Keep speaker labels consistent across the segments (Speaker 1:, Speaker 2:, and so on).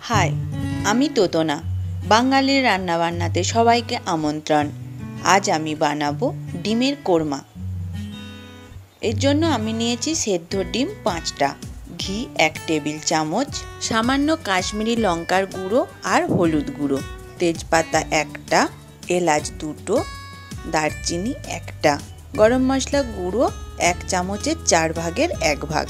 Speaker 1: High, আমি তোতনা। বাঙালির রান্নাবান্নাতে সবাইকে আমন্ত্রণ। আজ আমি বানাবো ডিমের কোরমা। এর জন্য আমি নিয়েছি সেদ্ধ ডিম 5টা, ঘি 1 টেবিল চামচ, সামান্য কাশ্মীরি লঙ্কার গুঁড়ো আর হলুদ গুঁড়ো, তেজপাতা 1টা, এলাচ 2টো, দারচিনি 1টা, গরম মশলা গুঁড়ো 1 চামচের 4 ভাগের 1 ভাগ,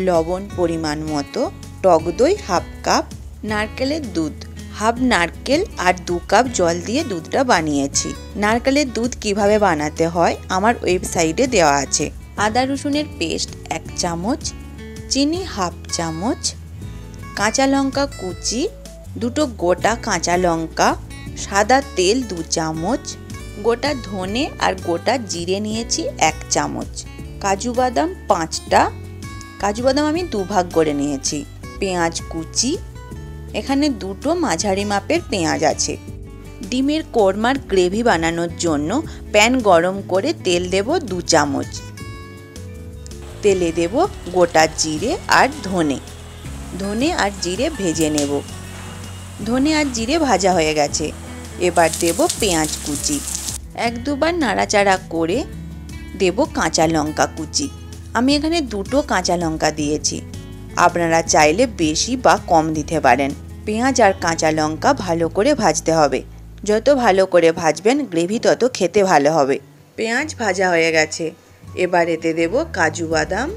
Speaker 1: লবণ পরিমাণ মতো, টক দই হাফ কাপ, নারকেলের দুধ হাফ নারকেল আর 2 কাপ জল দিয়ে দুধটা বানিয়েছি। নারকেলের দুধ কিভাবে বানাতে হয় আমার ওয়েবসাইটে দেওয়া আছে। আদা রসুনের পেস্ট 1 চামচ, চিনি হাফ চামচ, কাঁচা লঙ্কা কুচি 2টো গোটা কাঁচা লঙ্কা, সাদা তেল 2 চামচ, গোটা ধনে আর গোটা জিরে নিয়েছি 1 চামচ, কাজু বাদাম 5টা, কাজু বাদাম আমি 2 ভাগ করে নিয়েছি, পেঁয়াজ কুচি, এখানে 2টো মাঝারি মাপের পেঁয়াজ আছে। ডিমের কোরমার গ্রেভি বানানোর জন্য প্যান গরম করে তেল দেব 2 চামচ, তেলে দেব গোটা জিরে আর ধনে আর জিরে ভেজে নেব। ধনে আর জিরে ভাজা হয়ে গেছে, এবার দেব পেঁয়াজ কুচি, 1-2 বার নাড়াচাড়া করে দেব কাঁচা লঙ্কা কুচি। আমি এখানে 2টো কাঁচা লঙ্কা দিয়েছি, আপনারা চাইলে বেশি বা কম দিতে পারেন। পেঁয়াজ আর কাঁচা লঙ্কা ভালো করে ভাজতে হবে, যত ভালো করে ভাজবেন গ্রেভি তত খেতে ভালো হবে। পেঁয়াজ ভাজা হয়ে গেছে, এবার এতে দেব কাজু বাদাম,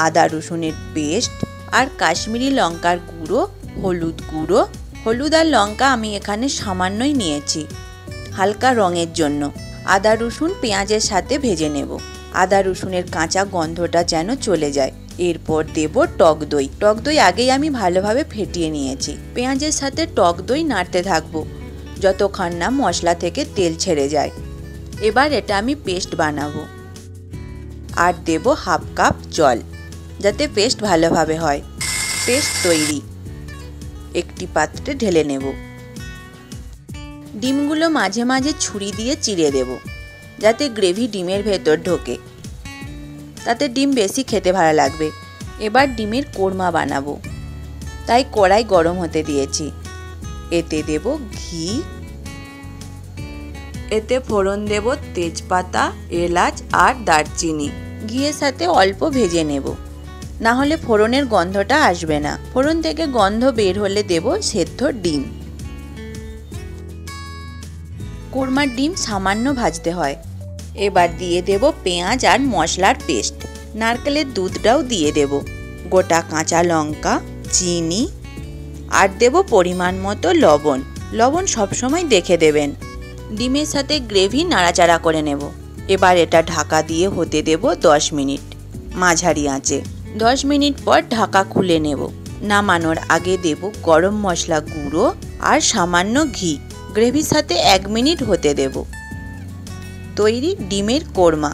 Speaker 1: আদা রসুনের পেস্ট আর কাশ্মীরি লঙ্কার গুঁড়ো, হলুদ আর লঙ্কা আমি এখানে সামান্যই নিয়েছি হালকা রঙের জন্য। আদা রসুন পেঁয়াজের সাথে ভেজে নেব, আদা রসুনের কাঁচা গন্ধটা যেন চলে যায়। এরপর দেব টক দই আগেই আমি ভালোভাবে ফেটিয়ে নিয়েছি। পেঁয়াজের সাথে টক দই নাড়তে থাকবো যতক্ষণ না মশলা থেকে তেল ছেড়ে যায়। এবার এটা আমি পেস্ট বানাবো, আর দেব হাফ কাপ জল যাতে পেস্ট ভালোভাবে হয়। পেস্ট তৈরি, একটি পাত্রে ঢেলে নেব। ডিমগুলো মাঝে মাঝে ছুরি দিয়ে চিড়ে দেব যাতে গ্রেভি ডিমের ভেতর ঢোকে, তাতে ডিম বেশি খেতে ভালো লাগবে। এবার ডিমের কোরমা বানাবো, তাই কড়াই গরম হতে দিয়েছি। এতে দেব ঘি, এতে ফোড়ন দেব তেজপাতা, এলাচ আর দারচিনি। ঘিয়ের সাথে অল্প ভেজে নেব, না হলে ফোড়নের গন্ধটা আসবে না। ফোড়ন থেকে গন্ধ বের হলে দেব সেদ্ধ ডিম। কোরমার ডিম সামান্য ভাজতে হয়। এবার দিয়ে দেব পেঁয়াজ আর মশলার পেস্ট, নারকেলের দুধটাও দিয়ে দেব, গোটা কাঁচা লঙ্কা, চিনি আর দেব পরিমাণ মতো লবণ সবসময় দেখে দেবেন। ডিমের সাথে গ্রেভি নাড়াচাড়া করে নেব। এবার এটা ঢাকা দিয়ে হতে দেব 10 মিনিট মাঝারি আঁচে। 10 মিনিট পর ঢাকা খুলে নেব। নামানোর আগে দেব গরম মশলা গুঁড়ো আর সামান্য ঘি। গ্রেভির সাথে 1 মিনিট হতে দেব। তৈরি ডিমের কোরমা।